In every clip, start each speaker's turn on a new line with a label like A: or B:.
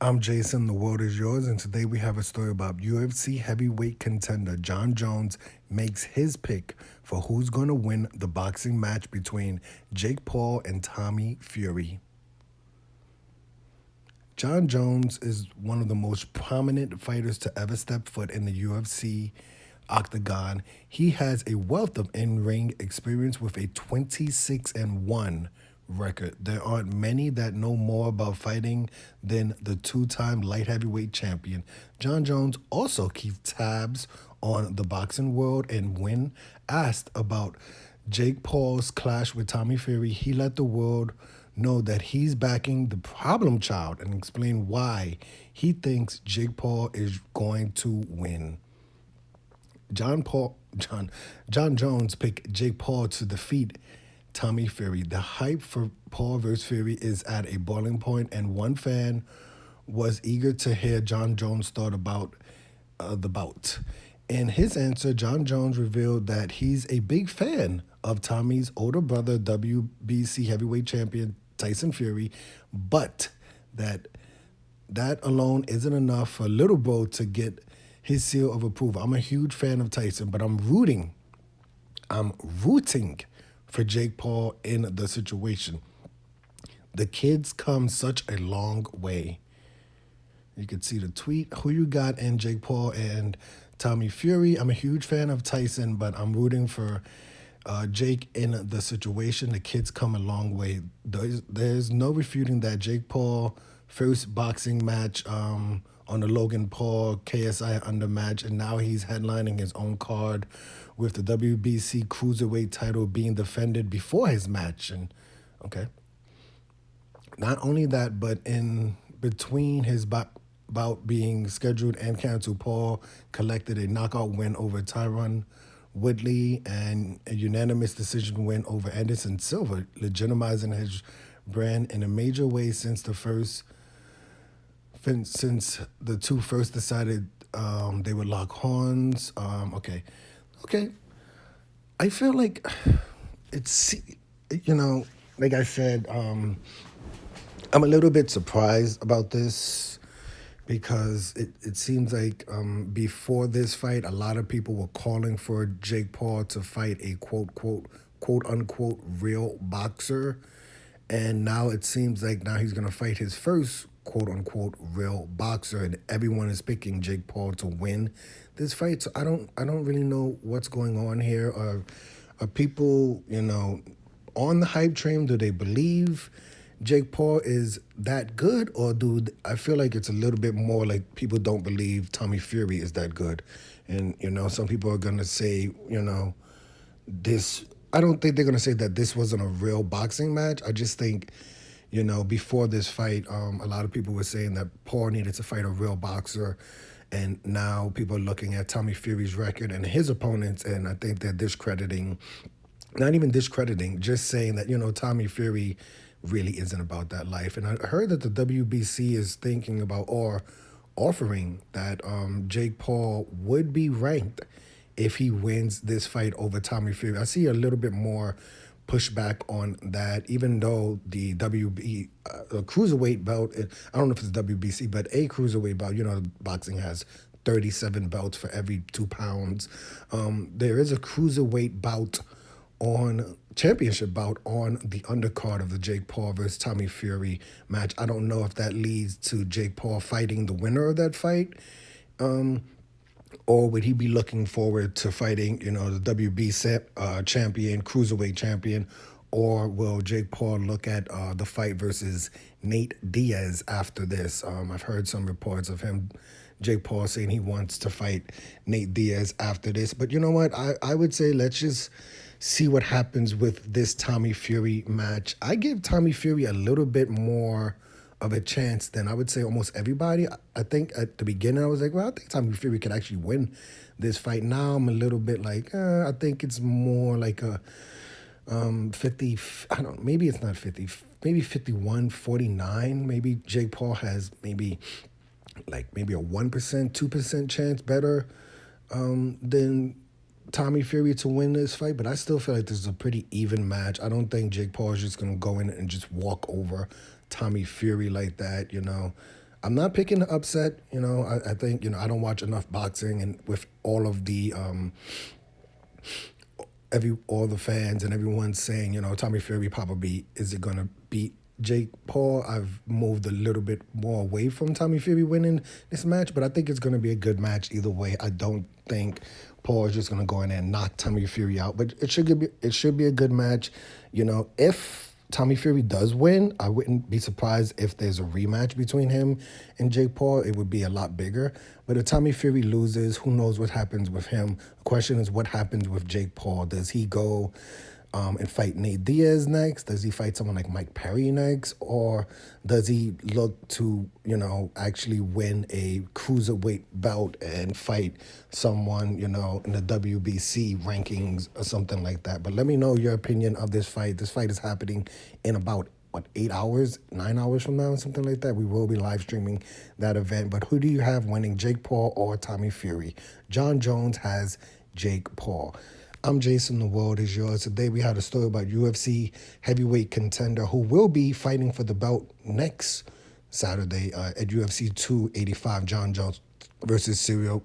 A: I'm Jason, the world is yours, and today we have a story about UFC heavyweight contender Jon Jones makes his pick for who's going to win the boxing match between Jake Paul and Tommy Fury. Jon Jones is one of the most prominent fighters to ever step foot in the UFC octagon. He has a wealth of in-ring experience with a 26-1 record. There aren't many that know more about fighting than the two-time light heavyweight champion. Jon Jones also keeps tabs on the boxing world, and when asked about Jake Paul's clash with Tommy Fury, he let the world know that he's backing the problem child and explain why he thinks Jake Paul is going to win. Jon Jones picked Jake Paul to defeat Tommy Fury. The hype for Paul versus Fury is at a boiling point, and one fan was eager to hear Jon Jones' thought about the bout. In his answer, Jon Jones revealed that he's a big fan of Tommy's older brother, WBC heavyweight champion Tyson Fury, but that alone isn't enough for little bro to get his seal of approval. I'm a huge fan of Tyson, but I'm rooting for Jake Paul in the situation. The kid's come such a long way. You can see the tweet. Who you got in Jake Paul and Tommy Fury? I'm a huge fan of Tyson, but I'm rooting for Jake in the situation. The kid's come a long way. There's no refuting that Jake Paul first boxing match on the Logan Paul KSI under match, and now he's headlining his own card with the WBC cruiserweight title being defended before his match. And okay, not only that, but in between his bout being scheduled and canceled, Paul collected a knockout win over Tyron Woodley and a unanimous decision win over Anderson Silva, legitimizing his brand in a major way since the two first decided they would lock horns. Okay. I feel like it's, like I said, I'm a little bit surprised about this because it seems like before this fight, a lot of people were calling for Jake Paul to fight a quote unquote real boxer. And now it seems like now he's going to fight his first quote unquote real boxer, and everyone is picking Jake Paul to win this fight. So I don't really know what's going on here. Are people, on the hype train? Do they believe Jake Paul is that good, or I feel like it's a little bit more like people don't believe Tommy Fury is that good? And some people are gonna say, this. I don't think they're gonna say that this wasn't a real boxing match. I just think, before this fight, a lot of people were saying that Paul needed to fight a real boxer, and now people are looking at Tommy Fury's record and his opponents, and I think they're discrediting. Not even discrediting, just saying that, Tommy Fury really isn't about that life. And I heard that the WBC is thinking about or offering that Jake Paul would be ranked if he wins this fight over Tommy Fury. I see a little bit more pushback on that, even though the cruiserweight belt, I don't know if it's WBC, but a cruiserweight belt, boxing has 37 belts for every 2 pounds. There is a cruiserweight championship bout on the undercard of the Jake Paul versus Tommy Fury match. I don't know if that leads to Jake Paul fighting the winner of that fight, or would he be looking forward to fighting, the WBC champion, cruiserweight champion, or will Jake Paul look at the fight versus Nate Diaz after this? I've heard some reports of Jake Paul, saying he wants to fight Nate Diaz after this. But you know what? I would say let's just see what happens with this Tommy Fury match. I give Tommy Fury a little bit more of a chance than I would say almost everybody. I think at the beginning I was like, well, I think Tommy Fury could actually win this fight. Now I'm a little bit like, I think it's more like a 50, maybe it's not 50, maybe 51-49. Maybe Jake Paul has maybe a 1%, 2% chance better than Tommy Fury to win this fight, but I still feel like this is a pretty even match. I don't think Jake Paul is just going to go in and just walk over Tommy Fury like that, I'm not picking the upset. I think, I don't watch enough boxing, and with all of the all the fans and everyone saying, Tommy Fury probably is it gonna beat Jake Paul. I've moved a little bit more away from Tommy Fury winning this match, but I think it's gonna be a good match either way. I don't think Paul is just gonna go in there and knock Tommy Fury out, but it should be a good match. If Tommy Fury does win, I wouldn't be surprised if there's a rematch between him and Jake Paul. It would be a lot bigger. But if Tommy Fury loses, who knows what happens with him? The question is, what happens with Jake Paul? Does he go and fight Nate Diaz next? Does he fight someone like Mike Perry next? Or does he look to, actually win a cruiserweight belt and fight someone, in the WBC rankings or something like that? But let me know your opinion of this fight. This fight is happening in about 8 hours, 9 hours from now, something like that. We will be live streaming that event. But who do you have winning, Jake Paul or Tommy Fury? Jon Jones has Jake Paul. I'm Jason, the world is yours. Today we had a story about UFC heavyweight contender who will be fighting for the belt next Saturday at UFC 285, Jon Jones versus Cyril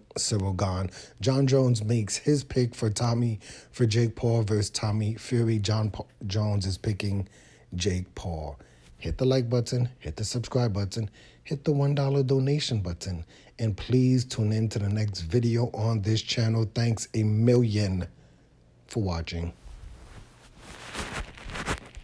A: Gane. Jon Jones makes his pick for Jake Paul versus Tommy Fury. Jones is picking Jake Paul. Hit the like button, hit the subscribe button, hit the $1 donation button, and please tune in to the next video on this channel. Thanks a million for watching.